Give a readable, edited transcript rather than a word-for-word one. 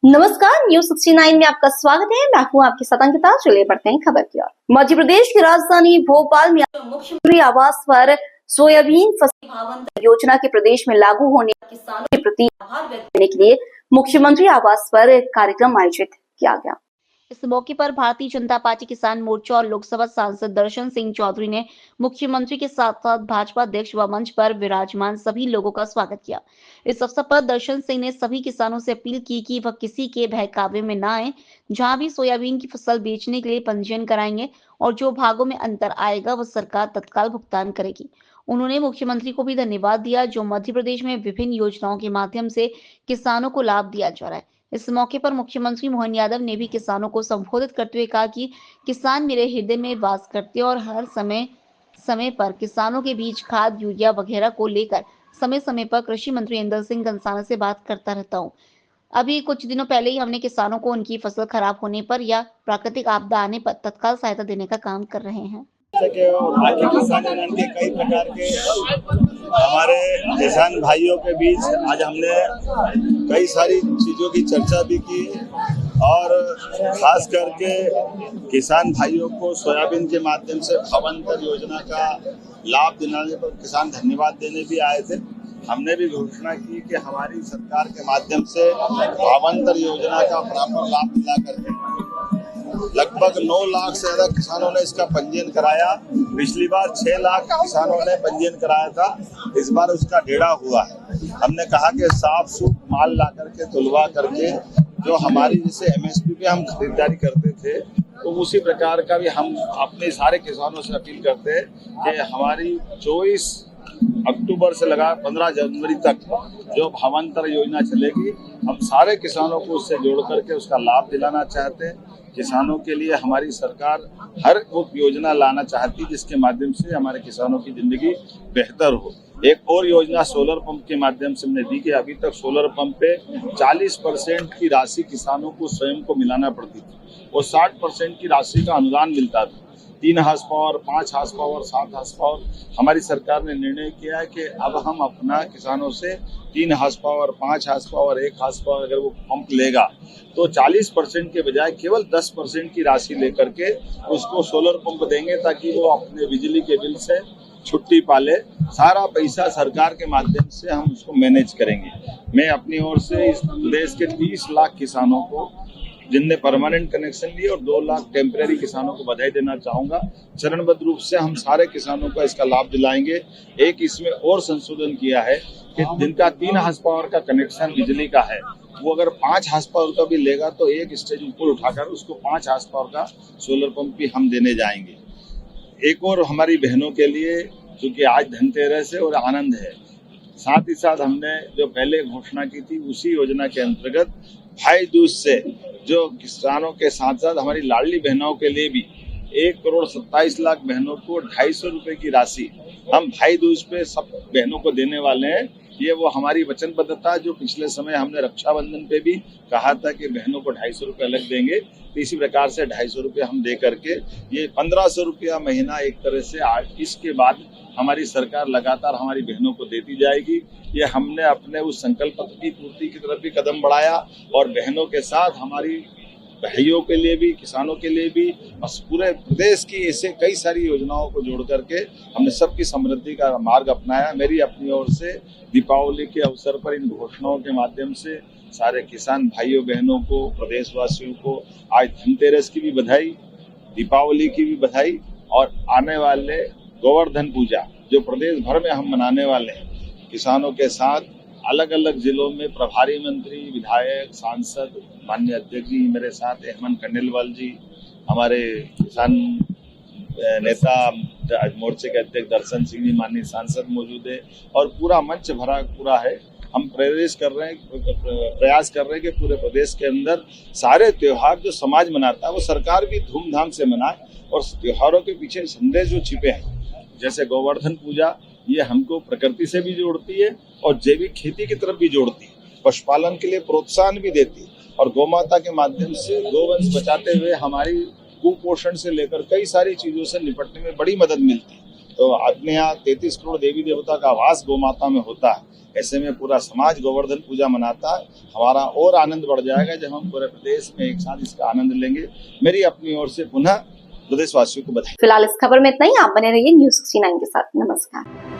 नमस्कार, न्यूज 69 में आपका स्वागत है। मैं हूं आपके साथ अंकिता। चलिए बढ़ते हैं खबर की ओर। मध्य प्रदेश की राजधानी भोपाल में मुख्यमंत्री आवास पर सोयाबीन फसल भावांतर योजना के प्रदेश में लागू होने किसानों के प्रति आभार व्यक्त करने के लिए मुख्यमंत्री आवास पर कार्यक्रम आयोजित किया गया। इस मौके पर भारतीय जनता पार्टी किसान मोर्चा और लोकसभा सांसद दर्शन सिंह चौधरी ने मुख्यमंत्री के साथ साथ भाजपा अध्यक्ष व मंच पर विराजमान सभी लोगों का स्वागत किया। इस अवसर पर दर्शन सिंह ने सभी किसानों से अपील की कि वह किसी के बहकावे में न आए। जहां भी सोयाबीन की फसल बेचने के लिए पंजीयन कराएंगे और जो भागों में अंतर आएगा वह सरकार तत्काल भुगतान करेगी। उन्होंने मुख्यमंत्री को भी धन्यवाद दिया जो मध्य प्रदेश में विभिन्न योजनाओं के माध्यम से किसानों को लाभ दिया जा रहा है। इस मौके पर मुख्यमंत्री मोहन यादव ने भी किसानों को संबोधित करते हुए कहा कि किसान मेरे हृदय में वास करते हैं और हर समय पर किसानों के बीच खाद यूरिया वगैरह को लेकर समय समय पर कृषि मंत्री इंदर सिंह कंसाना से बात करता रहता हूँ। अभी कुछ दिनों पहले ही हमने किसानों को उनकी फसल खराब होने पर या प्राकृतिक आपदा आने पर तत्काल सहायता देने का काम कर रहे हैं। बाकी किसान यूनियन के कई प्रकार के हमारे किसान भाइयों के बीच आज हमने कई सारी चीज़ों की चर्चा भी की और खास करके किसान भाइयों को सोयाबीन के माध्यम से भावांतर योजना का लाभ दिलाने पर किसान धन्यवाद देने भी आए थे। हमने भी घोषणा की कि हमारी सरकार के माध्यम से भावांतर योजना का प्रॉपर लाभ दिला करके लगभग 9 लाख से ज्यादा किसानों ने इसका पंजीयन कराया। पिछली बार 6 लाख किसानों ने पंजीयन कराया था, इस बार उसका 1.5 हुआ है। हमने कहा कि साफ सूफ माल ला करके तुलवा करके जो हमारी जैसे MSP पे हम खरीदारी करते थे तो उसी प्रकार का भी हम अपने सारे किसानों से अपील करते हैं कि हमारी 24 अक्टूबर से लगा 15 जनवरी तक जो भावांतर योजना चलेगी, हम सारे किसानों को उससे जोड़ करके उसका लाभ दिलाना चाहते हैं। किसानों के लिए हमारी सरकार हर वो योजना लाना चाहती जिसके माध्यम से हमारे किसानों की जिंदगी बेहतर हो। एक और योजना सोलर पंप के माध्यम से हमने दी कि अभी तक सोलर पंप पे 40% की राशि किसानों को स्वयं को मिलाना पड़ती थी और 60% की राशि का अनुदान मिलता था। 3 horse power, 5 horse power, 7 horse power हमारी सरकार ने निर्णय किया है कि अब हम अपना किसानों से 3 horse power, 5 horse power, 1 horse power अगर वो पंप लेगा तो 40% के बजाय केवल 10% की राशि लेकर के उसको सोलर पंप देंगे ताकि वो अपने बिजली के बिल से छुट्टी पाले। सारा पैसा सरकार के माध्यम से हम उसको मैनेज करेंगे। मैं अपनी ओर से इस देश के 30 लाख किसानों को जिनने परमानेंट कनेक्शन लिए और 2 लाख टेम्परेरी किसानों को बधाई देना चाहूंगा। चरणबद्ध रूप से हम सारे किसानों को इसका लाभ दिलाएंगे। एक इसमें और संशोधन किया है कि जिनका 3 हार्स पावर का कनेक्शन बिजली का है वो अगर 5 हार्स पावर का भी लेगा तो एक स्टेज ऊपर उठाकर उसको 5 हार्स पावर का सोलर पंप भी हम देने जाएंगे। एक और हमारी बहनों के लिए क्योंकि आज धनतेरस है और आनंद है, साथ ही साथ हमने जो पहले घोषणा की थी उसी योजना के अंतर्गत भाई दूज से जो किसानों के साथ साथ हमारी लाडली बहनों के लिए भी 1,27,00,000 बहनों को 250 रुपए की राशि हम भाई दूज पे सब बहनों को देने वाले हैं। ये वो हमारी वचनबद्धता जो पिछले समय हमने रक्षाबंधन पे भी कहा था कि बहनों को 250 रुपये अलग देंगे, तो इसी प्रकार से 250 रुपये हम दे करके ये 1500 रुपया महीना एक तरह से इसके बाद हमारी सरकार लगातार हमारी बहनों को देती जाएगी। ये हमने अपने उस संकल्प पत्र की पूर्ति की तरफ भी कदम बढ़ाया और बहनों के साथ हमारी भाइयों के लिए भी, किसानों के लिए भी, बस पूरे प्रदेश की ऐसे कई सारी योजनाओं को जोड़ करके हमने सबकी समृद्धि का मार्ग अपनाया। मेरी अपनी ओर से दीपावली के अवसर पर इन घोषणाओं के माध्यम से सारे किसान भाइयों बहनों को, प्रदेशवासियों को आज धनतेरस की भी बधाई, दीपावली की भी बधाई और आने वाले गोवर्धन पूजा जो प्रदेश भर में हम मनाने वाले हैं। किसानों के साथ अलग अलग जिलों में प्रभारी मंत्री, विधायक, सांसद, माननीय अध्यक्ष जी मेरे साथ, हेमंत खंडेलवाल जी, हमारे किसान नेता मोर्चे के अध्यक्ष दर्शन सिंह जी, माननीय सांसद मौजूद है और पूरा मंच भरा पूरा है। हम प्रयास कर रहे हैं कि पूरे प्रदेश के अंदर सारे त्योहार जो समाज मनाता है वो सरकार भी धूमधाम से मनाए और त्योहारों के पीछे संदेश जो छिपे हैं जैसे गोवर्धन पूजा, ये हमको प्रकृति से भी जोड़ती है और जैविक खेती की तरफ भी जोड़ती है, पशुपालन के लिए प्रोत्साहन भी देती है और गौमाता के माध्यम से गोवंश बचाते हुए हमारी कुपोषण से लेकर कई सारी चीजों से निपटने में बड़ी मदद मिलती है। तो अपने यहाँ 33 करोड़ देवी देवता का वास गौ माता में होता है। ऐसे में पूरा समाज गोवर्धन पूजा मनाता है। हमारा और आनंद बढ़ जाएगा जब हम पूरे प्रदेश में एक साथ इसका आनंद लेंगे। मेरी अपनी ओर से पुनः प्रदेशवासियों को बधाई। फिलहाल इस खबर में इतना ही। आप बने रहिए न्यूज़ 69 के साथ। नमस्कार।